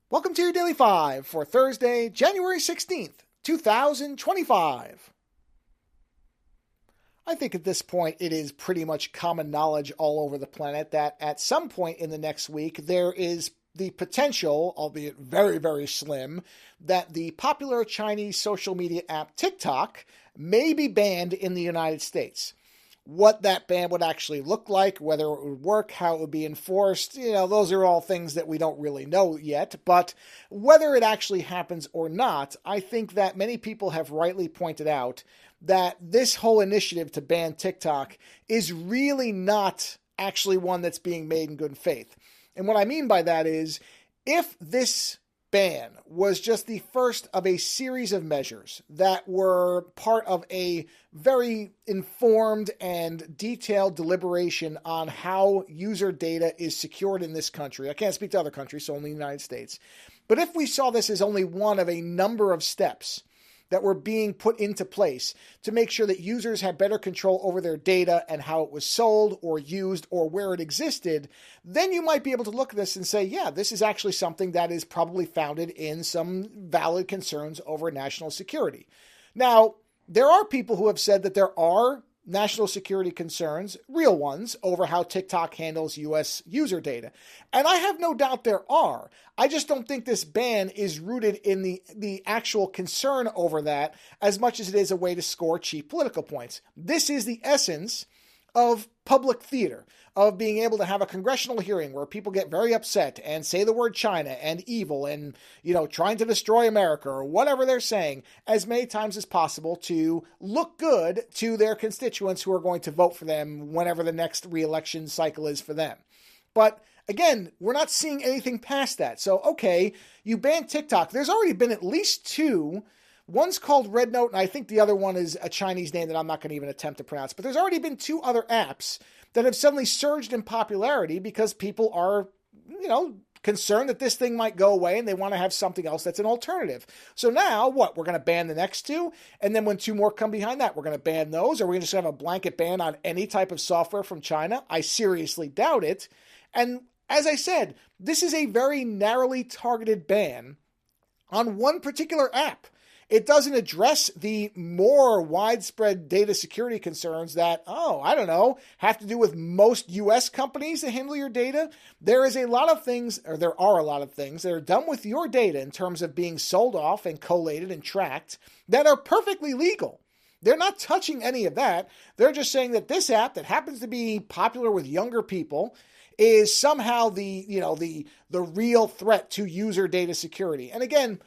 Welcome to your Daily 5 for Thursday, January 16th, 2025. I think at this point it is pretty much common knowledge all over the planet that at some point in the next week there is the potential, albeit very, very slim, that the popular Chinese social media app TikTok may be banned in the United States. What that ban would actually look like, whether it would work, how it would be enforced, those are all things that we don't really know yet. But whether it actually happens or not, I think that many people have rightly pointed out that this whole initiative to ban TikTok is really not actually one that's being made in good faith. And what I mean by that is, if this ban was just the first of a series of measures that were part of a very informed and detailed deliberation on how user data is secured in this country. I can't speak to other countries, so only the United States. But if we saw this as only one of a number of steps that were being put into place to make sure that users had better control over their data and how it was sold or used or where it existed, then you might be able to look at this and say, yeah, this is actually something that is probably founded in some valid concerns over national security. Now, there are people who have said that there are national security concerns, real ones, over how TikTok handles U.S. user data. And I have no doubt there are. I just don't think this ban is rooted in the actual concern over that as much as it is a way to score cheap political points. This is the essence of public theater, of being able to have a congressional hearing where people get very upset and say the word China and evil and, trying to destroy America or whatever they're saying as many times as possible to look good to their constituents who are going to vote for them whenever the next re-election cycle is for them. But again, we're not seeing anything past that. So, okay, you ban TikTok. There's already been at least two. One's called Red Note, and I think the other one is a Chinese name that I'm not going to even attempt to pronounce. But there's already been two other apps that have suddenly surged in popularity because people are, concerned that this thing might go away and they want to have something else that's an alternative. So now, we're going to ban the next two? And then when two more come behind that, we're going to ban those? Or we're going to just have a blanket ban on any type of software from China? I seriously doubt it. And as I said, this is a very narrowly targeted ban on one particular app. It doesn't address the more widespread data security concerns that, have to do with most U.S. companies that handle your data. There are a lot of things that are done with your data in terms of being sold off and collated and tracked that are perfectly legal. They're not touching any of that. They're just saying that this app that happens to be popular with younger people is somehow the real threat to user data security. And again,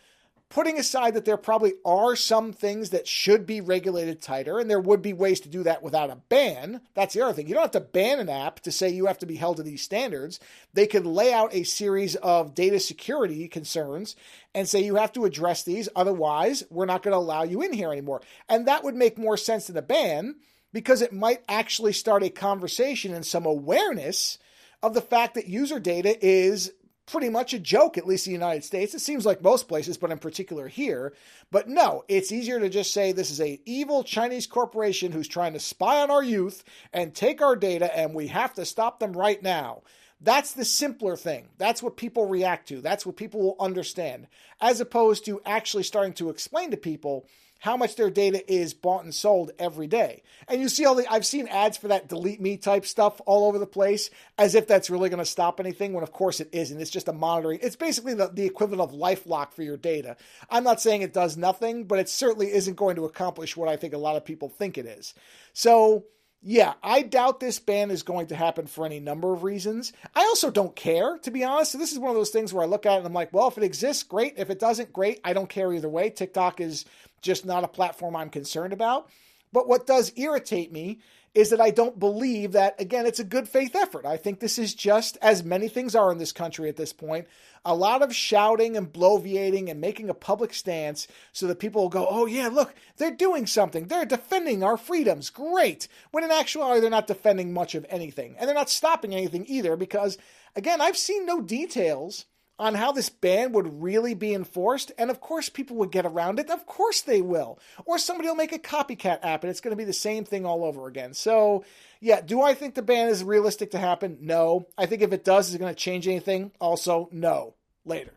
putting aside that there probably are some things that should be regulated tighter, and there would be ways to do that without a ban. That's the other thing. You don't have to ban an app to say you have to be held to these standards. They could lay out a series of data security concerns and say you have to address these. Otherwise, we're not going to allow you in here anymore. And that would make more sense than a ban because it might actually start a conversation and some awareness of the fact that user data is pretty much a joke, at least in the United States. It seems like most places, but in particular here. But no, it's easier to just say this is an evil Chinese corporation who's trying to spy on our youth and take our data, and we have to stop them right now. That's the simpler thing. That's what people react to. That's what people will understand, as opposed to actually starting to explain to people how much their data is bought and sold every day. And you see I've seen ads for that delete me type stuff all over the place, as if that's really going to stop anything, when of course it isn't. It's just a monitoring. It's basically the equivalent of LifeLock for your data. I'm not saying it does nothing, but it certainly isn't going to accomplish what I think a lot of people think it is. So yeah, I doubt this ban is going to happen for any number of reasons. I also don't care, to be honest. So this is one of those things where I look at it and I'm like, well, if it exists, great. If it doesn't, great. I don't care either way. TikTok is just not a platform I'm concerned about. But what does irritate me is that I don't believe that, again, it's a good faith effort. I think this is just, as many things are in this country at this point, a lot of shouting and bloviating and making a public stance so that people will go, oh yeah, look, they're doing something. They're defending our freedoms. Great. When in actuality, they're not defending much of anything. And they're not stopping anything either because, again, I've seen no details on how this ban would really be enforced. And of course people would get around it. Of course they will. Or somebody will make a copycat app and it's going to be the same thing all over again. So yeah, do I think the ban is realistic to happen? No. I think if it does, is it going to change anything? Also, no. Later.